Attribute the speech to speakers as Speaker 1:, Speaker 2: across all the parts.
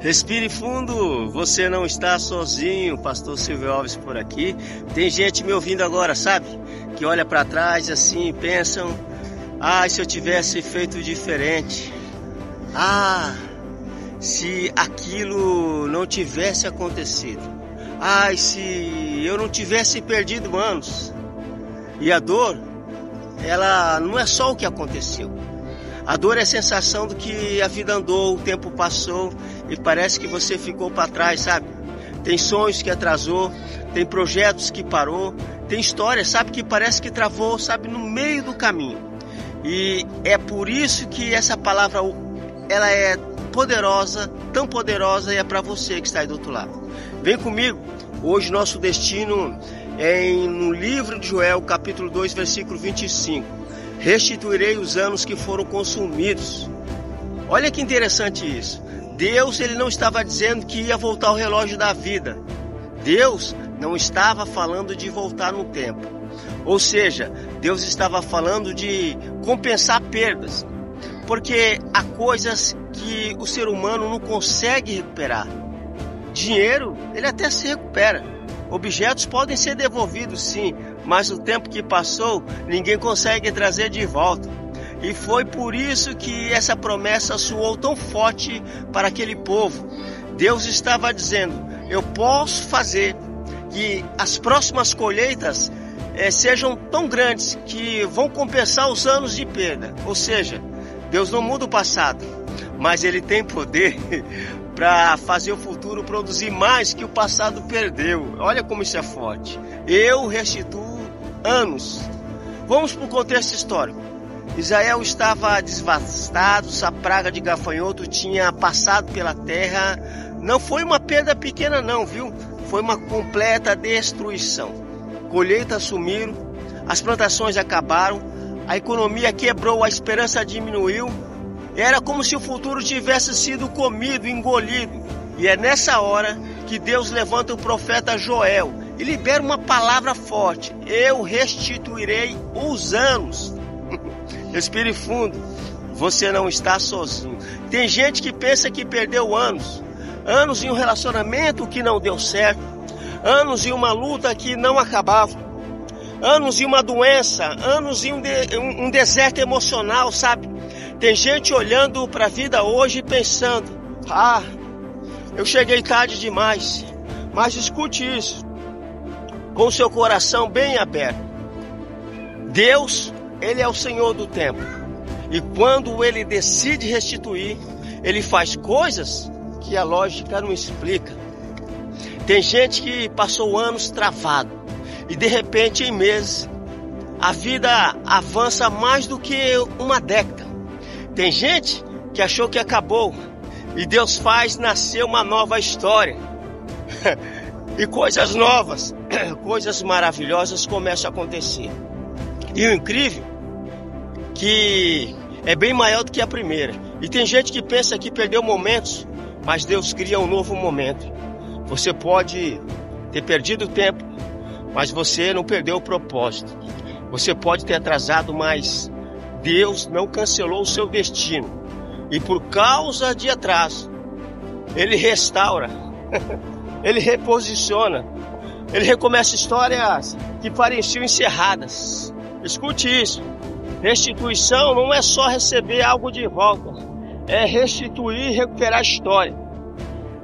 Speaker 1: Respire fundo, você não está sozinho. Pastor Silvio Alves por aqui. Tem gente me ouvindo agora, sabe? Que olha para trás assim e pensam: se eu tivesse feito diferente. Se aquilo não tivesse acontecido. Se eu não tivesse perdido anos. E a dor, ela não é só o que aconteceu. A dor é a sensação do que a vida andou, o tempo passou e parece que você ficou para trás, sabe? Tem sonhos que atrasou, tem projetos que parou, tem histórias, sabe, que parece que travou, sabe, no meio do caminho. E é por isso que essa palavra, ela é poderosa, tão poderosa, e é para você que está aí do outro lado. Vem comigo, hoje nosso destino é no livro de Joel, capítulo 2, versículo 25. Restituirei os anos que foram consumidos. Olha que interessante isso. Deus, ele não estava dizendo que ia voltar o relógio da vida. Deus não estava falando de voltar no tempo. Ou seja, Deus estava falando de compensar perdas. Porque há coisas que o ser humano não consegue recuperar. Dinheiro, ele até se recupera. Objetos podem ser devolvidos, sim, mas o tempo que passou, ninguém consegue trazer de volta. E foi por isso que essa promessa soou tão forte para aquele povo. Deus estava dizendo: eu posso fazer que as próximas colheitas sejam tão grandes que vão compensar os anos de perda. Ou seja, Deus não muda o passado, mas Ele tem poder para fazer o futuro produzir mais que o passado perdeu. Olha como isso é forte. Eu restituo anos. Vamos para o contexto histórico. Israel estava devastado, a praga de gafanhoto tinha passado pela terra. Não foi uma perda pequena não, viu? Foi uma completa destruição. Colheitas sumiram, as plantações acabaram, a economia quebrou, a esperança diminuiu. Era como se o futuro tivesse sido comido, engolido. E é nessa hora que Deus levanta o profeta Joel e libera uma palavra forte: eu restituirei os anos. Respire fundo, você não está sozinho. Tem gente que pensa que perdeu anos. Anos em um relacionamento que não deu certo. Anos em uma luta que não acabava. Anos em uma doença. Anos em um deserto emocional, sabe? Tem gente olhando para a vida hoje e pensando: eu cheguei tarde demais. Mas escute isso, com o seu coração bem aberto. Deus, Ele é o Senhor do tempo. E quando Ele decide restituir, Ele faz coisas que a lógica não explica. Tem gente que passou anos travado e de repente em meses a vida avança mais do que uma década. Tem gente que achou que acabou e Deus faz nascer uma nova história. E coisas novas, coisas maravilhosas começam a acontecer. E o incrível que é bem maior do que a primeira. E tem gente que pensa que perdeu momentos, mas Deus cria um novo momento. Você pode ter perdido tempo, mas você não perdeu o propósito. Você pode ter atrasado, mas Deus não cancelou o seu destino. E por causa de atraso, Ele restaura, Ele reposiciona, Ele recomeça histórias que pareciam encerradas. Escute isso: restituição não é só receber algo de volta, é restituir e recuperar a história.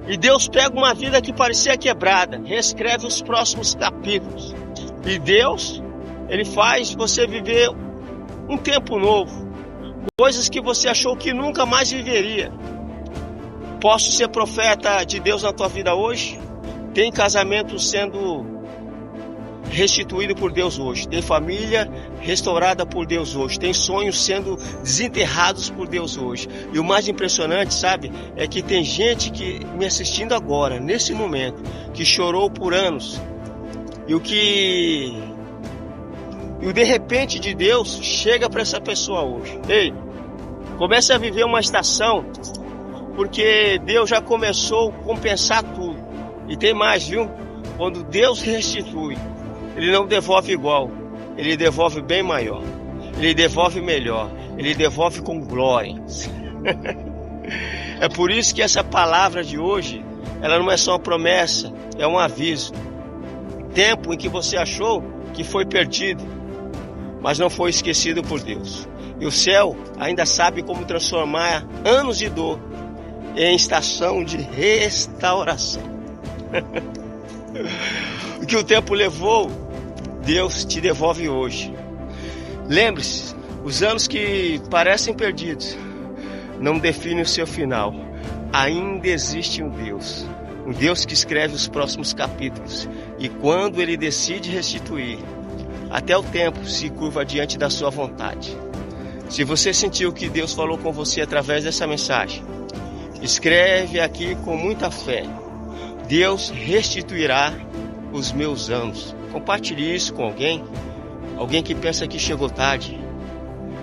Speaker 1: E Deus pega uma vida que parecia quebrada, reescreve os próximos capítulos. E Deus, Ele faz você viver um tempo novo, coisas que você achou que nunca mais viveria. Posso ser profeta de Deus na tua vida hoje? Tem casamento sendo restituído por Deus hoje. Tem família restaurada por Deus hoje. Tem sonhos sendo desenterrados por Deus hoje. E o mais impressionante, sabe, é que tem gente que me assistindo agora, nesse momento, que chorou por anos. E o de repente de Deus chega para essa pessoa hoje. Ei, comece a viver uma estação, porque Deus já começou a compensar tudo. E tem mais, viu? Quando Deus restitui, Ele não devolve igual, Ele devolve bem maior, Ele devolve melhor, Ele devolve com glória. É por isso que essa palavra de hoje, ela não é só uma promessa, é um aviso. Tempo em que você achou que foi perdido, mas não foi esquecido por Deus. E o céu ainda sabe como transformar anos de dor em estação de restauração. O que o tempo levou, Deus te devolve hoje. Lembre-se, os anos que parecem perdidos não definem o seu final. Ainda existe um Deus que escreve os próximos capítulos. E quando Ele decide restituir, até o tempo se curva diante da sua vontade. Se você sentiu que Deus falou com você através dessa mensagem, escreve aqui com muita fé: Deus restituirá os meus anos. Compartilhe isso com alguém que pensa que chegou tarde.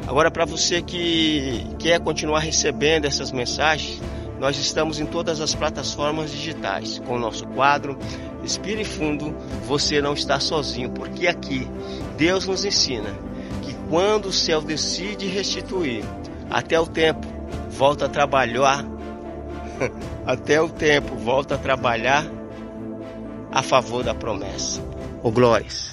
Speaker 1: Agora, para você que quer continuar recebendo essas mensagens, nós estamos em todas as plataformas digitais com o nosso quadro Respire Fundo. Você não está sozinho, porque aqui Deus nos ensina que quando o céu decide restituir, até o tempo volta a trabalhar a favor da promessa. Glórias.